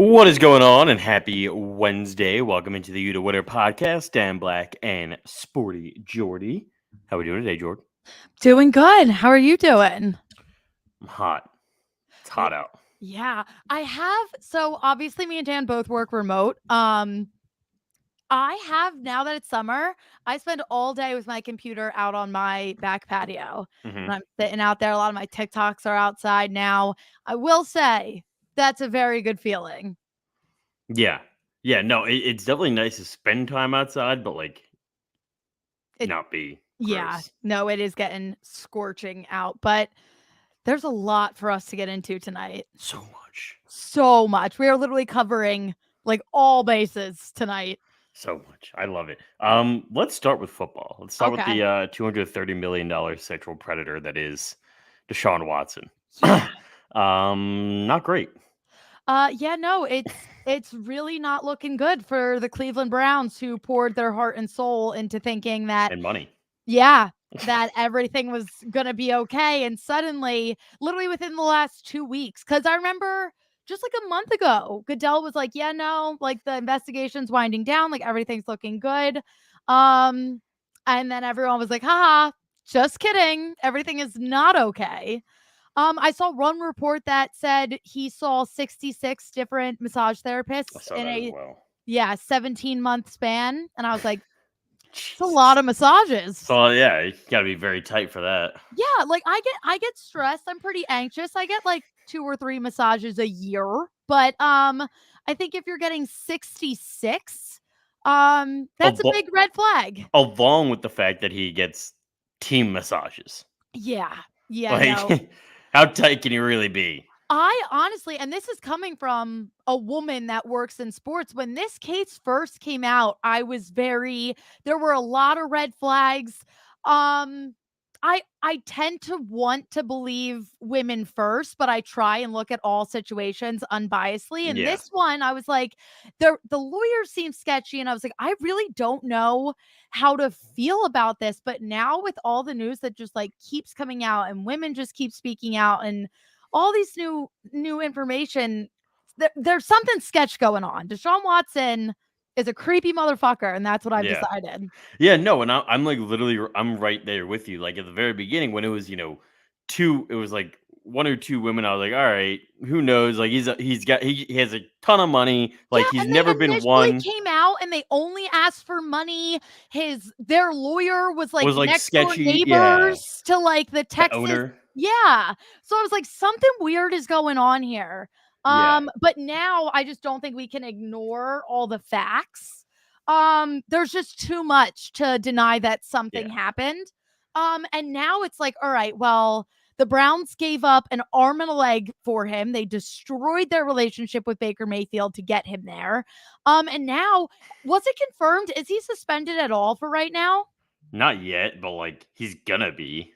What is going on, and happy Wednesday. Welcome into the UDDA Winner podcast. Dan Black and SportyJordy. How we doing today, Jordan? Doing good. How are you doing? I'm hot. It's hot out. Yeah, so obviously me and Dan both work remote. I have, now that it's summer, I spend all day with my computer out on my back patio. And I'm sitting out there. A lot of my TikToks are outside now. I will say that's a very good feeling. Yeah. No, it's definitely nice to spend time outside, but not be gross. Yeah, no, it is getting scorching out, but there's a lot for us to get into tonight. So much. We are literally covering all bases tonight. So much. I love it. Let's start with football. Let's start with the $230 million sexual predator that is Deshaun Watson. Yeah. Not great. Yeah, no, it's really not looking good for the Cleveland Browns, who poured their heart and soul into thinking that And money. Yeah, that everything was gonna be okay. And suddenly, literally within the last 2 weeks, because I remember just like a month ago, Goodell was like, yeah, no, like the investigation's winding down, like everything's looking good. And then everyone was like, haha, just kidding. Everything is not okay. I saw one report that said he saw 66 different massage therapists in a 17-month span. And I was like, it's a lot of massages. So yeah, you gotta be very tight for that. Yeah, like I get stressed. I'm pretty anxious. I get like 2 or 3 massages a year, but I think if you're getting 66, that's a big red flag. Along with the fact that he gets team massages. Yeah. No. How tight can you really be? I honestly, and this is coming from a woman that works in sports, when this case first came out, there were a lot of red flags. I tend to want to believe women first, but I try and look at all situations unbiasedly. And this one, I was like, the lawyer seems sketchy. And I was like, I really don't know how to feel about this. But now with all the news that just keeps coming out and women just keep speaking out and all these new information, there's something sketch going on. Deshaun Watson is a creepy motherfucker, and that's what I've decided. Yeah, no, and I'm literally, I'm right there with you. Like at the very beginning, when it was, it was like 1 or 2 women, I was like, all right, who knows? Like he has a ton of money. Like he's never been one. Came out and they only asked for money. Their lawyer was like next sketchy, door neighbors to the Texas owner. Yeah. So I was like, something weird is going on here. But now I just don't think we can ignore all the facts. There's just too much to deny that something happened. And now it's like, all right, well, the Browns gave up an arm and a leg for him. They destroyed their relationship with Baker Mayfield to get him there. And now, was it confirmed? Is he suspended at all for right now? Not yet, but he's gonna be.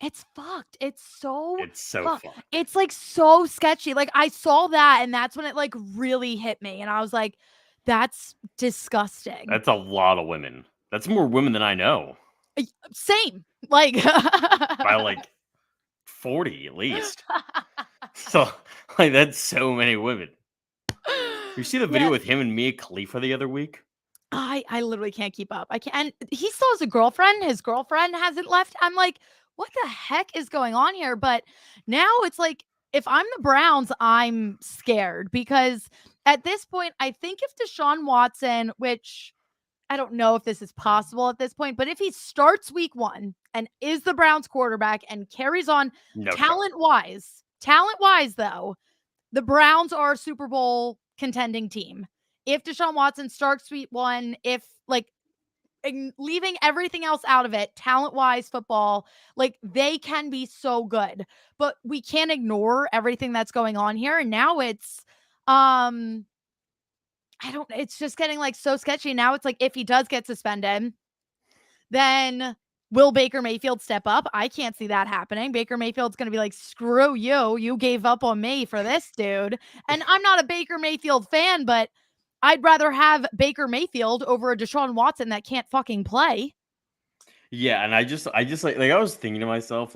It's fucked. It's so fucked. It's so sketchy. I saw that, and that's when it really hit me. And I was like, that's disgusting. That's a lot of women. That's more women than I know. Same. By 40 at least. So that's so many women. You see the video with him and Mia Khalifa the other week? I literally can't keep up. I can't. And he still has a girlfriend. His girlfriend hasn't left. I'm like, what the heck is going on here? But now it's like, if I'm the Browns, I'm scared, because at this point, I think if Deshaun Watson, which I don't know if this is possible at this point, but if he starts week 1 and is the Browns quarterback and carries on talent-wise though, the Browns are a Super Bowl contending team. If Deshaun Watson starts week 1, if leaving everything else out of it, talent-wise, football, they can be so good. But we can't ignore everything that's going on here. And now it's it's just getting so sketchy. Now it's if he does get suspended, then will Baker Mayfield step up? I can't see that happening. Baker Mayfield's going to be like, screw you. You gave up on me for this, dude. And I'm not a Baker Mayfield fan, but I'd rather have Baker Mayfield over a Deshaun Watson that can't fucking play. Yeah, and I just I was thinking to myself,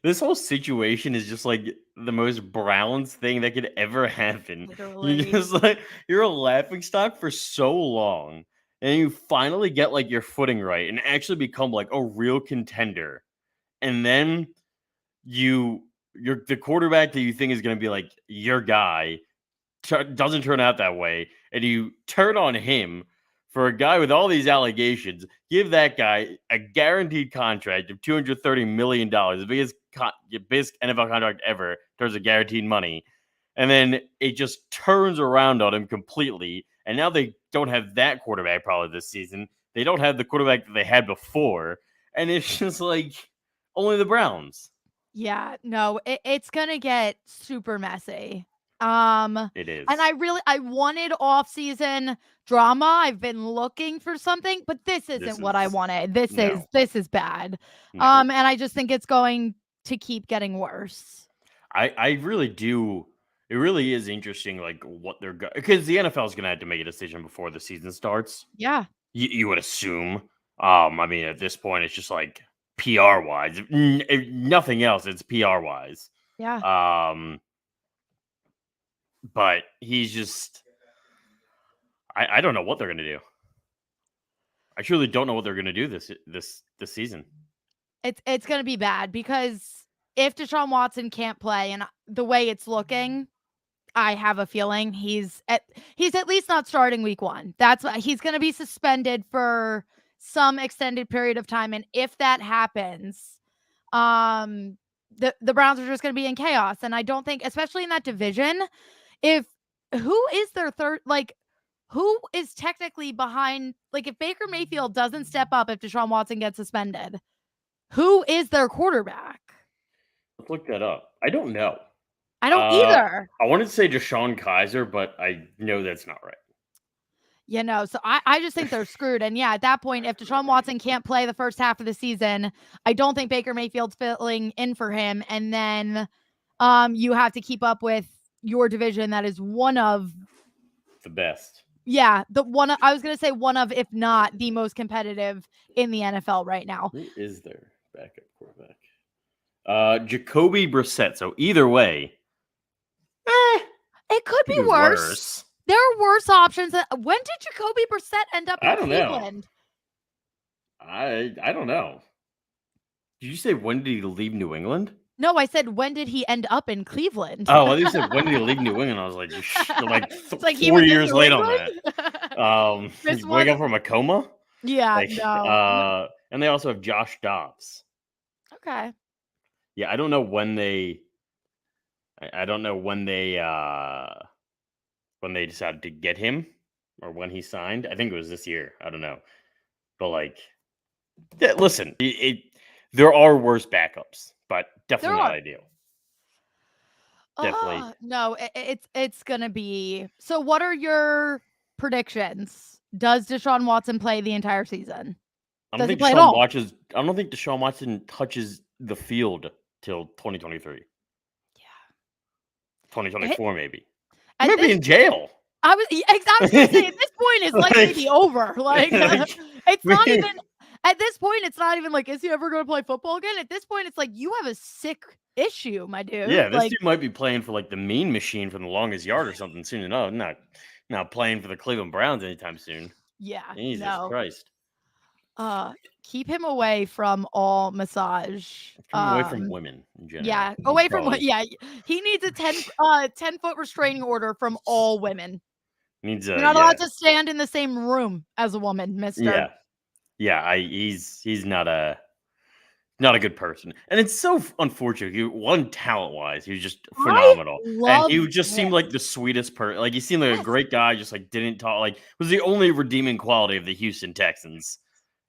This whole situation is just like the most Browns thing that could ever happen. Literally. You're a laughing stock for so long, and you finally get like your footing right and actually become like a real contender. And then you're the quarterback that you think is going to be like your guy doesn't turn out that way, and you turn on him for a guy with all these allegations. Give that guy a guaranteed contract of $230 million, the biggest NFL contract ever in terms of guaranteed money. And then it just turns around on him completely. And now they don't have that quarterback probably this season. They don't have the quarterback that they had before. And it's just like only the Browns. Yeah, no, it's gonna get super messy. It is. And I wanted off-season drama. I've been looking for something, but this isn't what I wanted. This is bad. No. And I just think it's going to keep getting worse. I really do. It really is interesting, like what they're going, because the NFL is going to have to make a decision before the season starts. Yeah. You would assume. I mean, at this point, it's just like PR wise, if nothing else. It's PR wise. Yeah. But he's just. I don't know what they're going to do. I truly don't know what they're going to do this season. It's going to be bad because if Deshaun Watson can't play, and the way it's looking, I have a feeling he's at least not starting week 1. That's why he's going to be suspended for some extended period of time. And if that happens, the Browns are just going to be in chaos. And I don't think, especially in that division, who is their third, like, who is technically behind, like, if Baker Mayfield doesn't step up, if Deshaun Watson gets suspended, who is their quarterback? Let's look that up. I don't know. I don't either. I wanted to say Deshaun Kaiser, but I know that's not right. You know, so I just think they're screwed. And yeah, at that point, if Deshaun Watson can't play the first half of the season, I don't think Baker Mayfield's filling in for him. And then you have to keep up with your division that is one of the best. Yeah, I was going to say one of, if not the most competitive in the NFL right now. Who is their backup quarterback? Jacoby Brissett. So either way, it could be worse. There are worse options. When did Jacoby Brissett end up in Cleveland? I don't know. Did you say when did he leave New England? No, I said when did he end up in Cleveland? Oh, well, you said when did he leave New England? I was like, like 4 years late on that. He's waking up from a coma. Yeah, no. And they also have Josh Dobbs. Okay. Yeah, I don't know when they. I don't know when they decided to get him or when he signed. I think it was this year. I don't know, but like, yeah, listen, there are worse backups, but definitely not ideal. Definitely. No, it's gonna be. So, what are your predictions? Does Deshaun Watson play the entire season? I don't think Deshaun Watson touches the field till 2023. Yeah. 2024 maybe. He might be in jail. I was going to say, at this point, it's likely to be over. Like, it's not even. At this point, it's not even like, is he ever going to play football again? At this point, it's like, you have a sick issue, my dude. Yeah, this dude might be playing for like the Mean Machine from the Longest Yard or something soon enough. Not playing for the Cleveland Browns anytime soon. Yeah, Jesus Christ. Keep him away from all massage. Keep him away from women in general. Yeah, away from what? Yeah, he needs a 10-foot restraining order from all women. You're not allowed to stand in the same room as a woman, mister. Yeah. He's not a good person, and it's so unfortunate. One, talent-wise, he was just phenomenal, and he just seemed like the sweetest person. Like he seemed like a great guy. Just like didn't talk. Like was the only redeeming quality of the Houston Texans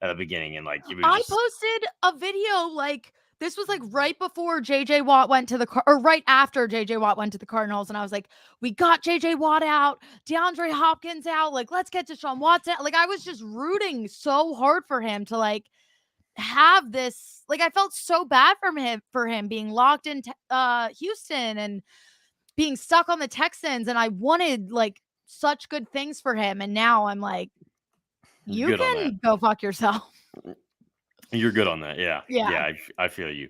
at the beginning, and like I posted a video like. This was like right before JJ Watt went to right after JJ Watt went to the Cardinals. And I was like, we got JJ Watt out, DeAndre Hopkins out. Like, let's get Deshaun Watson. Like, I was just rooting so hard for him to like have this. Like, I felt so bad for him being locked in Houston and being stuck on the Texans. And I wanted like such good things for him. And now I'm like, you can go fuck yourself. You're good on that. Yeah. Yeah. Yeah. I feel you.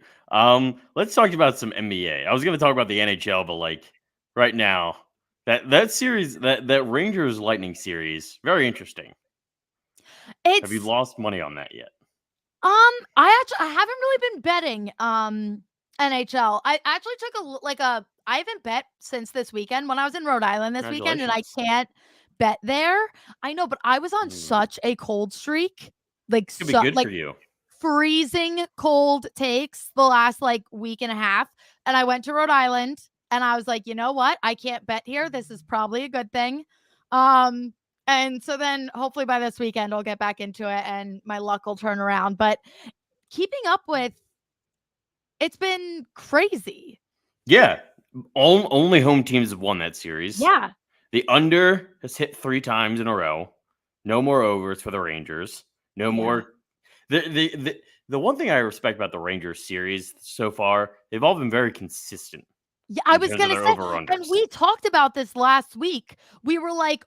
Let's talk about some NBA. I was going to talk about the NHL, but like right now, that series, that Rangers Lightning series, very interesting. Have you It's lost money on that yet? I haven't really been betting NHL. I actually took I haven't bet since this weekend when I was in Rhode Island this weekend, and I Congratulations. can't bet there. I know, but I was on Hmm. such a cold streak, like Could be good for you. freezing cold takes the last like week and a half, and I went to Rhode Island and I was like, you know what? I can't bet here. This is probably a good thing. Um, and so then hopefully by this weekend I'll get back into it and my luck will turn around. But keeping up with it's been crazy. Yeah. Only home teams have won that series. Yeah. The under has hit 3 times in a row. No more overs for the Rangers. No Yeah. more. The one thing I respect about the Rangers series so far, they've all been very consistent Yeah, I in was terms of gonna their say, over and unders. we talked about this last week. We were like,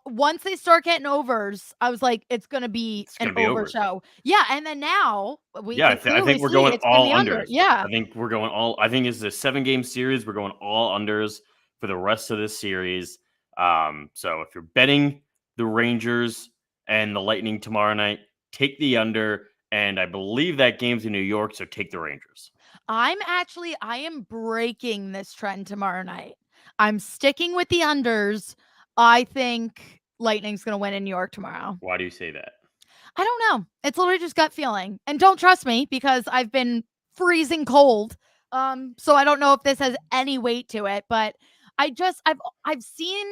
once they start getting overs, I was like, it's gonna be It's an gonna be over overs. show. Yeah, and then now we Yeah, can I clearly think we're see going it's been all the under. unders. Yeah, I think this is a 7-game series. We're going all unders for the rest of this series. So if you're betting the Rangers and the Lightning tomorrow night, take the under. And I believe that game's in New York, so take the Rangers. I am breaking this trend tomorrow night. I'm sticking with the unders. I think Lightning's gonna win in New York tomorrow. Why do you say that? I don't know. It's literally just gut feeling. And don't trust me because I've been freezing cold. So I don't know if this has any weight to it, but I've seen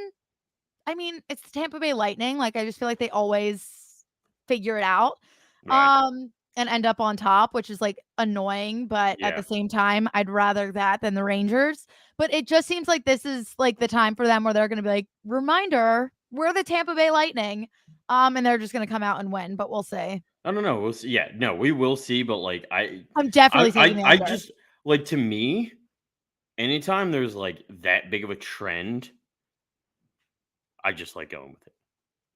I mean, it's the Tampa Bay Lightning. Like I just feel like they always figure it out. Right. And end up on top, which is like annoying, but at Yeah. the same time, I'd rather that than the Rangers. But it just seems like this is like the time for them where they're gonna be like, reminder, we're the Tampa Bay Lightning. And they're just gonna come out and win, but we'll see. I don't know. We'll see. Yeah, no, we will see. But like, I'm definitely taking the I under. just like to me, anytime there's like that big of a trend, I just like going with it.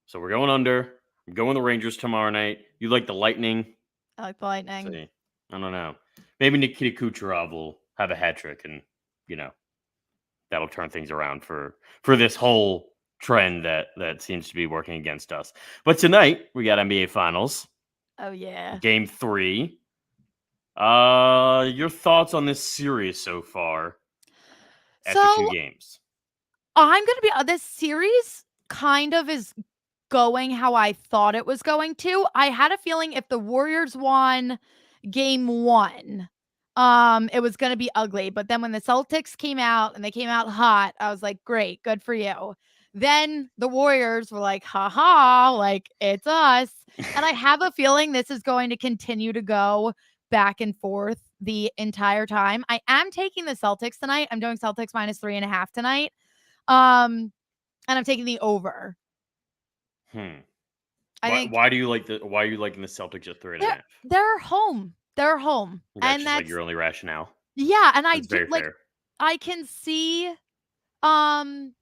So we're going under. I'm going the Rangers tomorrow night. You like the Lightning? I like the Lightning. See, I don't know. Maybe Nikita Kucherov will have a hat trick, and you know that'll turn things around for this whole trend that seems to be working against us. But tonight we got NBA Finals, Oh yeah. Game 3. Your thoughts on this series so far after 2 So games? I'm gonna be this series kind of is going how I thought it was going to. I had a feeling if the Warriors won game 1, it was gonna be ugly. But then when the Celtics came out and they came out hot, I was like, great, good for you. Then the Warriors were like, haha, like it's us. And I have a feeling this is going to continue to go back and forth the entire time. I am taking the Celtics tonight. I'm doing Celtics -3.5 tonight. And I'm taking the over. Hmm. I think Why do you like the Why are you liking the Celtics at 3.5? they're home. They're home. That's And just like that's your only rationale. yeah, and I That's do very like fair. I can see um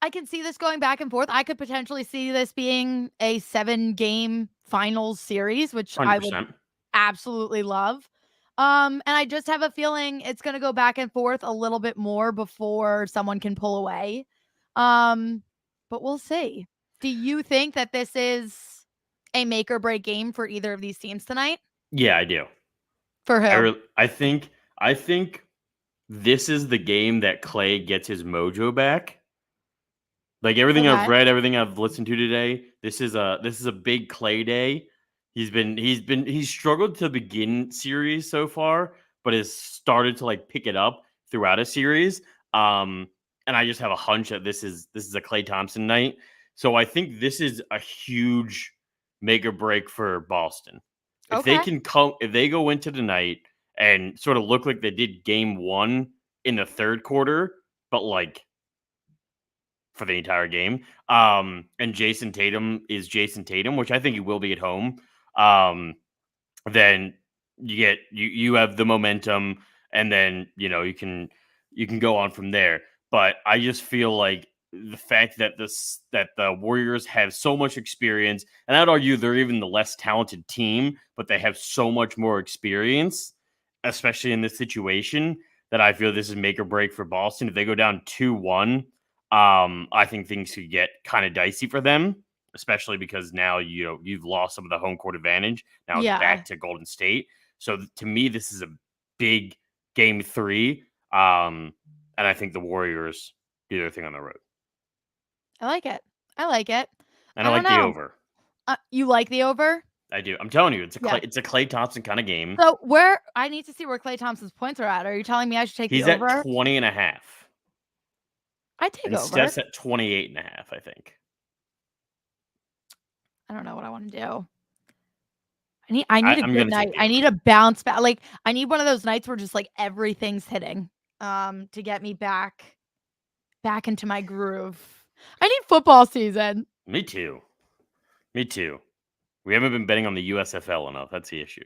I can see this going back and forth. I could potentially see this being a 7-game finals series, which I would 100%. absolutely love. And I just have a feeling it's going to go back and forth a little bit more before someone can pull away. Um, but we'll see. Do you think that this is a make or break game for either of these teams tonight? Yeah, I do. For who? I think this is the game that Clay gets his mojo back. Like everything I've Okay. read, everything I've listened to today, this is a big Clay day. He's struggled to begin series so far, but has started to like pick it up throughout a series. And I just have a hunch that this is a Clay Thompson night. So I think this is a huge make or break for Boston. Okay. If they go into the night and sort of look like they did game 1 in the third quarter, but like for the entire game. And Jason Tatum is Jason Tatum, which I think he will be at home. Then you have the momentum, and then you can go on from there. But I just feel like the fact that the Warriors have so much experience, and I'd argue they're even the less talented team, but they have so much more experience, especially in this situation, that I feel this is make or break for Boston. If they go down 2-1, I think things could get kind of dicey for them, especially because now you've lost some of the home court advantage. Now it's back to Golden State. So to me, this is a big game 3. And I think the Warriors do their thing on the road. I like it. I like it. And I like the over. You like the over? I do. I'm telling you, it's a Klay Thompson kind of game. So I need to see where Klay Thompson's points are at. Are you telling me I should take the over? He's at 20.5. I take over. Steph's at 28.5, I think. I don't know what I want to do. I need a good night. I need a bounce back. Like, I need one of those nights where just like everything's hitting to get me back into my groove. I need football season. Me too. We haven't been betting on the USFL enough. That's the issue.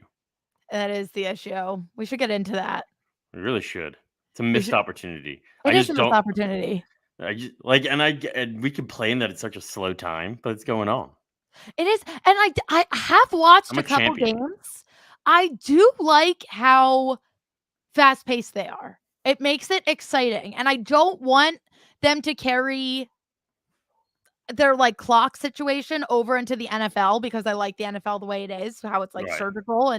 That is the issue. We should get into that. We really should. It's a missed opportunity. It is a missed opportunity. And we complain that it's such a slow time, but it's going on. It is, and I have watched a couple games. I do like how fast paced they are. It makes it exciting, and I don't want them to carry their like clock situation over into the NFL because I like the NFL the way it is, how it's like surgical.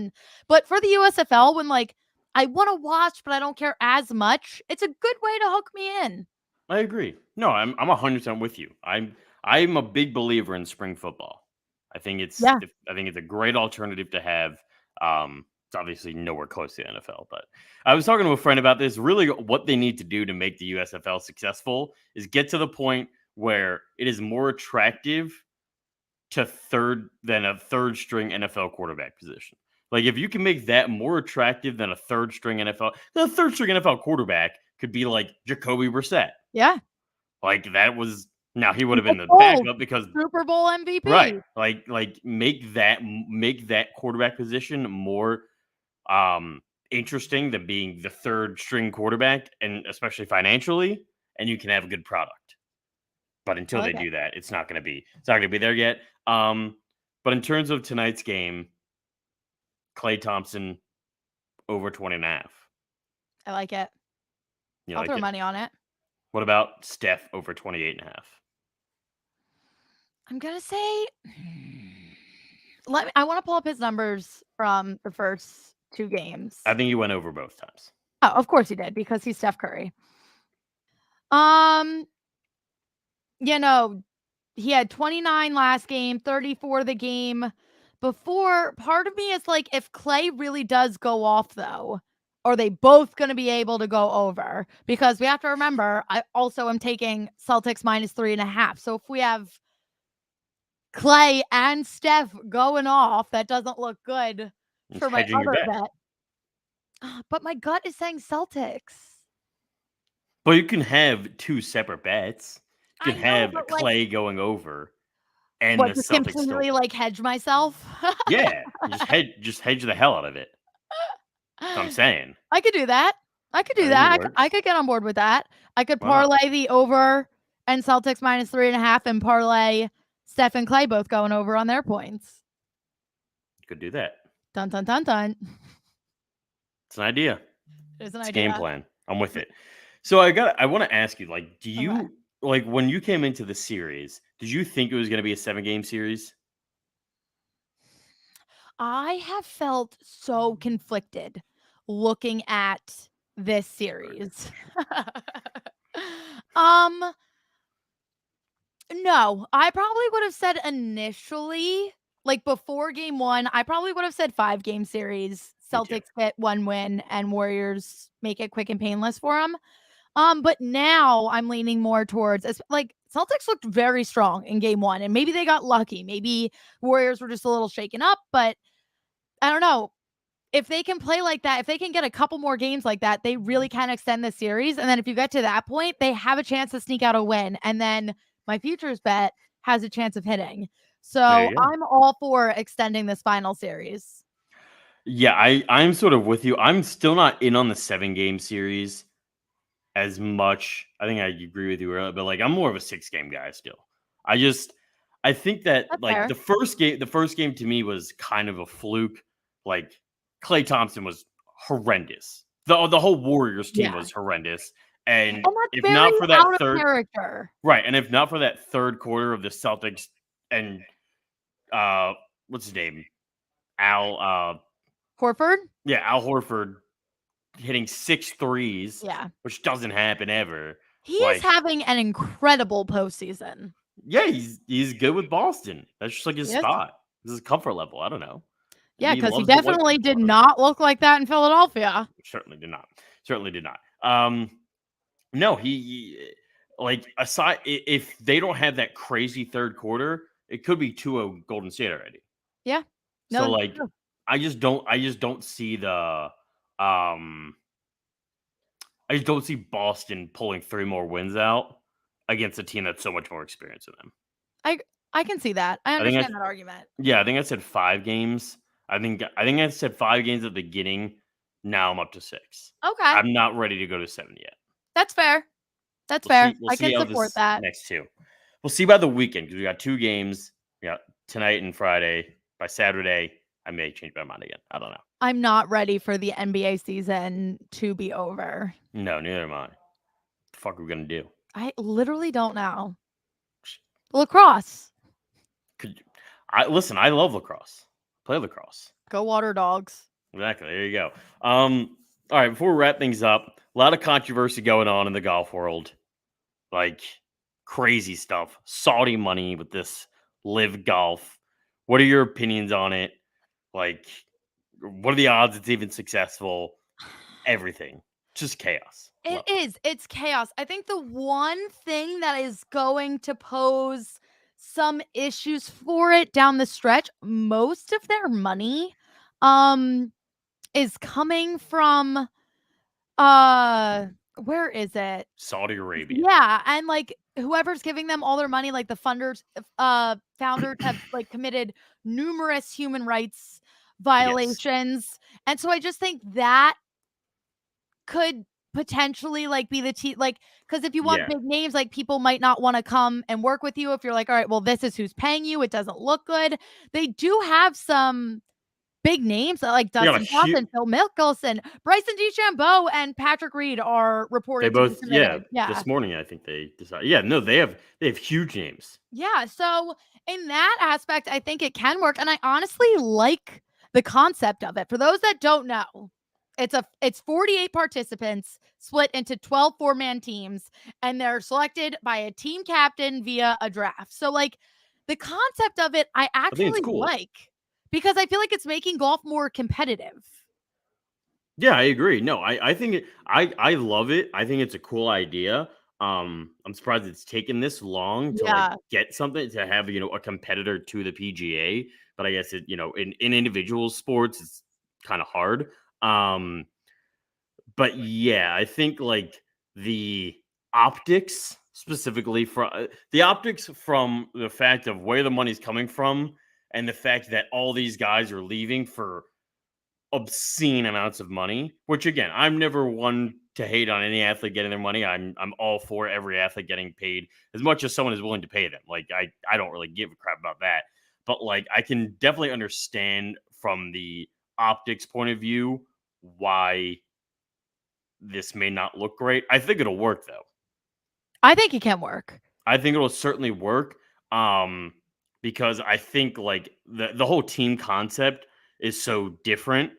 But for the USFL, when like I want to watch, but I don't care as much, it's a good way to hook me in. I agree. No, I'm 100% with you. I'm a big believer in spring football. I think it's a great alternative to have. It's obviously nowhere close to the NFL, but I was talking to a friend about this. Really, what they need to do to make the USFL successful is get to the point where it is more attractive to than a third string NFL quarterback position. Like if you can make that more attractive than a third string NFL quarterback could be like Jacoby Brissett. Yeah. Like that was. Now he would have been the backup because Super Bowl MVP, right? Like make that quarterback position more interesting than being the third string quarterback, and especially financially, and you can have a good product. But until they do that, it's not going to be there yet. But in terms of tonight's game, Klay Thompson over 20.5. I like it. I'll throw money on it. What about Steph over 28.5? I'm going to say, I want to pull up his numbers from the first 2 games. I think he went over both times. Oh, of course he did, because he's Steph Curry. He had 29 last game, 34 the game before. Part of me is like, if Klay really does go off though, are they both going to be able to go over? Because we have to remember, I also am taking Celtics -3.5. So if we have Klay and Steph going off, that doesn't look good for my other bet. But my gut is saying Celtics. But you can have 2 separate bets. You can have Klay going over, and the just Celtics completely like hedge myself. Yeah, just hedge the hell out of it. That's what I'm saying. I could do that. I could get on board with that. I could parlay the over and Celtics -3.5 and parlay Steph and Klay both going over on their points. You could do that. Dun, dun, dun, dun. It's an idea. It's a game plan. I'm with it. So I want to ask you, like, do you like when you came into the series, did you think it was going to be a 7-game series? I have felt so conflicted looking at this series. No, I probably would have said initially, like before game 1, I probably would have said 5-game series. Celtics get 1 win and Warriors make it quick and painless for them. But now I'm leaning more towards like Celtics looked very strong in game 1 and maybe they got lucky. Maybe Warriors were just a little shaken up, but I don't know. If they can play like that, if they can get a couple more games like that, they really can extend the series. And then if you get to that point, they have a chance to sneak out a win. And then my futures bet has a chance of hitting. So I'm all for extending this final series. Yeah, I'm sort of with you. I'm still not in on the 7-game series. as much. I think I agree with you earlier, but like I'm more of a 6-game guy still. I think that That's like fair. the first game to me was kind of a fluke. Like Klay Thompson was horrendous. The whole Warriors team Yeah. was horrendous. And And that's if very not for that out of third character. right, and if not for that third quarter of the Celtics and uh what's his name? Al Horford? yeah, Al Horford hitting 6 threes, Yeah. which doesn't happen ever. He is Like, having an incredible postseason. yeah, he's good with Boston. That's just like his Yes. spot. This is comfort level. I don't know. Yeah, Maybe he because he loves the white definitely people. did I don't know. not look like that in Philadelphia. Certainly did not. Certainly did not. No, he like aside if they don't have that crazy third quarter, it could be 2-0 Golden State already. Yeah. So No, like I just don't see the um I just don't see Boston pulling 3 more wins out against a team that's so much more experienced than them. I can see that. I I think understand that argument. I think I said 5 games. I think I said 5 games at the beginning. Now I'm up to 6. Okay. I'm not ready to go to 7 yet. That's fair. That's fair. We'll I see can how support this that. next 2. We'll see by the weekend because we got 2 games. We got tonight and Friday. By Saturday, I may change my mind again. I don't know. I'm not ready for the NBA season to be over. No, neither am I. What the fuck are we gonna do? I literally don't know. Lacrosse. Listen, I love lacrosse. Play lacrosse. Go Water Dogs. Exactly. There you go. All right, before we wrap things up, a lot of controversy going on in the golf world. Like crazy stuff. Saudi money with this LIV Golf. What are your opinions on it? Like, what are the odds it's even successful? Everything. Just chaos. It is. It's chaos. I think the one thing that is going to pose some issues for it down the stretch, most of their money is coming from where is it? Saudi Arabia. Yeah, and like whoever's giving them all their money, like the founders have like committed numerous human rights violations. And so I just think that could potentially like be the like because if you want big names, like people might not want to come and work with you if you're like, all right, well, this is who's paying you. It doesn't look good. They do have some big names like Dustin Johnson, Phil Mickelson, Bryson DeChambeau, and Patrick Reed are They reported to be both, committed. this morning I think they decided. Yeah, no, they have huge names. Yeah, so in that aspect, I think it can work, and I honestly like the concept of it. For those that don't know, it's 48 participants split into 12 4-man teams, and they're selected by a team captain via a draft. So like the concept of it, I think actually it's cool. like because I feel like it's making golf more competitive. Yeah, I agree. No, I think I love it. I think it's a cool idea. I'm surprised it's taken this long to like get something to have, a competitor to the PGA, but I guess in individual sports it's kind of hard. But yeah, I think like the optics specifically from the fact of where the money's coming from and the fact that all these guys are leaving for obscene amounts of money, which again, I'm never one to hate on any athlete getting their money. I'm all for every athlete getting paid as much as someone is willing to pay them. Like I don't really give a crap about that. But like I can definitely understand from the optics point of view why this may not look great. I think it'll work though. I think it can work. I think it'll certainly work. Because I think like the whole team concept is so different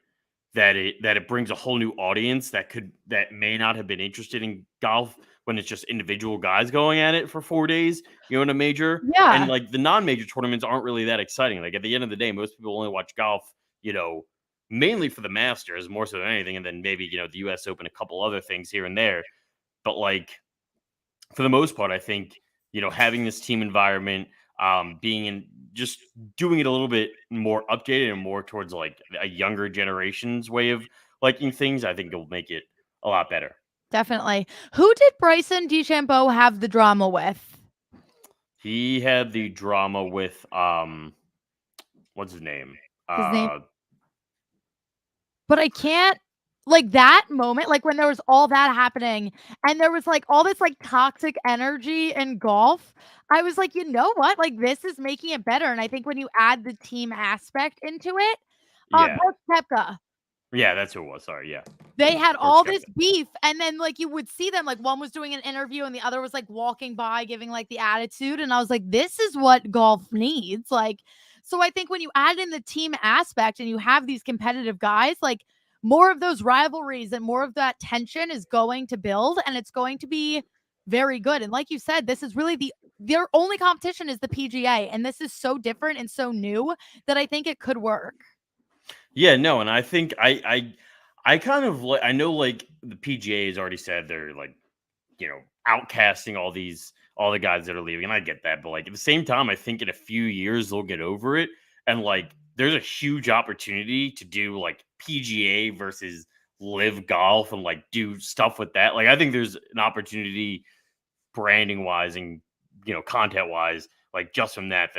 that it brings a whole new audience that may not have been interested in golf when it's just individual guys going at it for 4 days, in a major. Yeah. And like the non-major tournaments aren't really that exciting. Like at the end of the day, most people only watch golf, mainly for the Masters more so than anything, and then maybe the US Open, a couple other things here and there. But like for the most part, I think having this team environment, being in just doing it a little bit more updated and more towards like a younger generation's way of liking things, I think it'll make it a lot better. Definitely. Who did Bryson DeChambeau have the drama with? He had the drama with what's his name? His name. But I can't like that moment, like when there was all that happening and there was like all this like toxic energy in golf, I was like, you know what? Like this is making it better. And I think when you add the team aspect into it, Yeah. Brooks Koepka, Yeah, that's who it was. Sorry, yeah. they had Brooks all this Koepka. beef, and then like you would see them, like one was doing an interview and the other was like walking by giving like the attitude, and I was like, this is what golf needs. Like, so I think when you add in the team aspect and you have these competitive guys, like more of those rivalries and more of that tension is going to build, and it's going to be very good. And like you said, this is really their only competition is the PGA, and this is so different and so new that I think it could work. Yeah, no, and I think I kind of like, I know like the PGA has already said they're like, outcasting all the guys that are leaving, and I get that, but like at the same time, I think in a few years they'll get over it, and like there's a huge opportunity to do like PGA versus LIV Golf and like do stuff with that. Like I think there's an opportunity branding wise and content wise, like just from that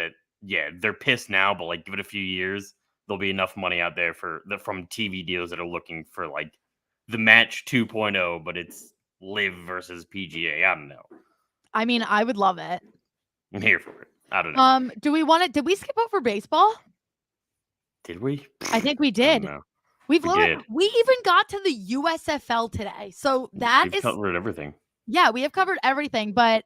yeah, they're pissed now, but like give it a few years, there'll be enough money out there from TV deals that are looking for like the match 2.0, but it's LIV versus PGA. I don't know. I mean, I would love it. I'm here for it. I don't know. Did we skip over baseball? Did we? I think we I did. don't know. We did. even got to the USFL today. So We've covered everything. Yeah, we have covered everything, but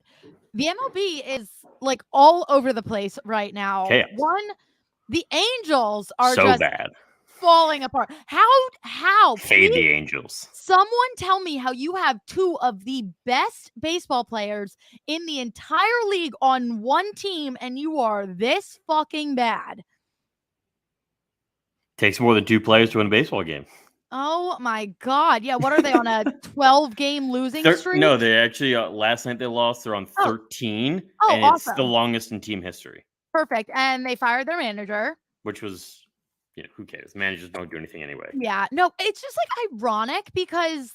the MLB is like all over the place right now. Chaos. The Angels are so just bad, falling apart. How? Fade the Angels. Someone tell me how you have two of the best baseball players in the entire league on one team and you are this fucking bad. Takes more than two players to win a baseball game. Oh my God. Yeah. What are they on, a 12-game losing streak? No, they actually, last night they lost. They're on 13. Oh, and awesome. It's the longest in team history. Perfect. And they fired their manager. Which was, who cares? Managers don't do anything anyway. Yeah. No, it's just like ironic because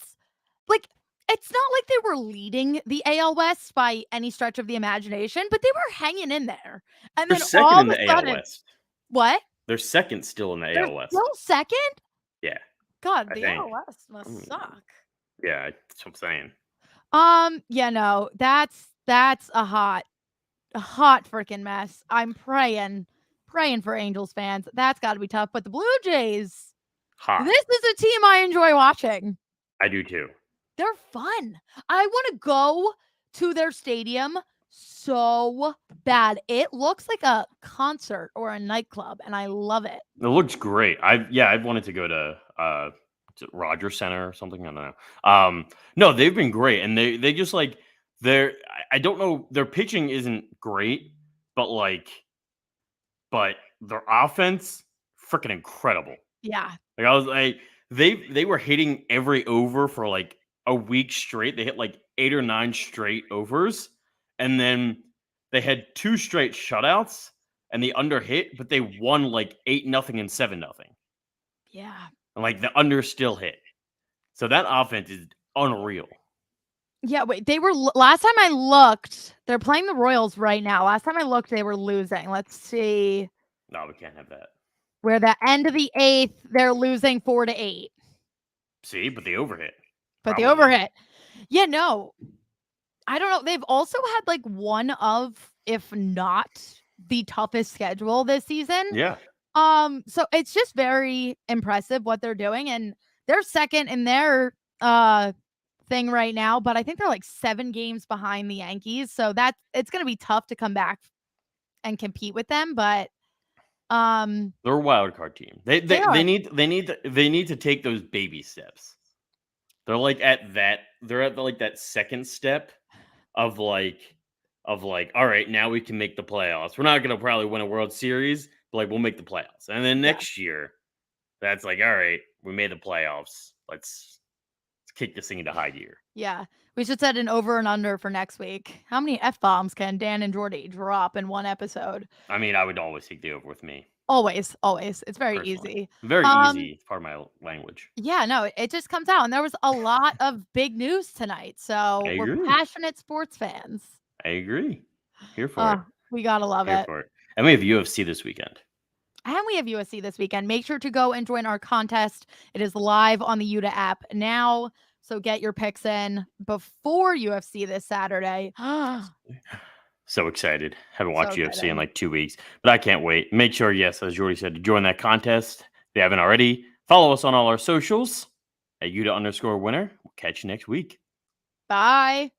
like it's not like they were leading the AL West by any stretch of the imagination, but they were hanging in there. And They're then second all in of the a sudden, AL West. What? They're second still in the AL West. Still second? Yeah. God, the AL West must suck. Yeah, that's what I'm saying. Yeah, no, that's a hot freaking mess. I'm praying for Angels fans. That's got to be tough. But the Blue Jays, hot. This is a team I enjoy watching. I do too. They're fun. I want to go to their stadium so bad. It looks like a concert or a nightclub, and I love it. It looks great. I've wanted to go to Rogers Center or something. I don't know. No, they've been great, and they just like I don't know. Their pitching isn't great, but their offense freaking incredible. Yeah. Like I was like they were hitting every over for like a week straight. They hit like 8 or 9 straight overs, and then they had 2 straight shutouts, and the under hit, but they won like 8-0 and 7-0. Yeah. And like the under still hit. So that offense is unreal. Yeah, wait, they were last time I looked, they're playing the Royals right now. Last time I looked, they were losing. Let's see. No, we can't have that. Where the end of the 8th, they're losing 4-8. See, but the overhit. But the overhit. Yeah, no. I don't know. They've also had like one of, if not the toughest schedule this season. Yeah. So it's just very impressive what they're doing, and they're second in their thing right now, but I think they're like 7 games behind the Yankees, so it's going to be tough to come back and compete with them, but they're a wild card team. They need to take those baby steps. They're like at that second step of like all right, now we can make the playoffs. We're not going to probably win a World Series, but like we'll make the playoffs. And then next year, that's like, all right, we made the playoffs. Let's kick this thing into high gear. Yeah. We should set an over and under for next week. How many F-bombs can Dan and Jordy drop in one episode? I mean, I would always take the over with me. Always. It's very easy. Very easy. It's part of my language. Yeah, no, it just comes out. And there was a lot of big news tonight. So we're passionate sports fans. I agree. Here for it. We gotta love it. For it. And we have UFC this weekend. And we have UFC this weekend. Make sure to go and join our contest. It is live on the UDDA app now. So get your picks in before UFC this Saturday. So excited. Haven't watched So UFC excited. in like 2 weeks, but I can't wait. Make sure, yes, as Jordy said, to join that contest. If you haven't already, follow us on all our socials at UDDA_winner. We'll catch you next week. Bye.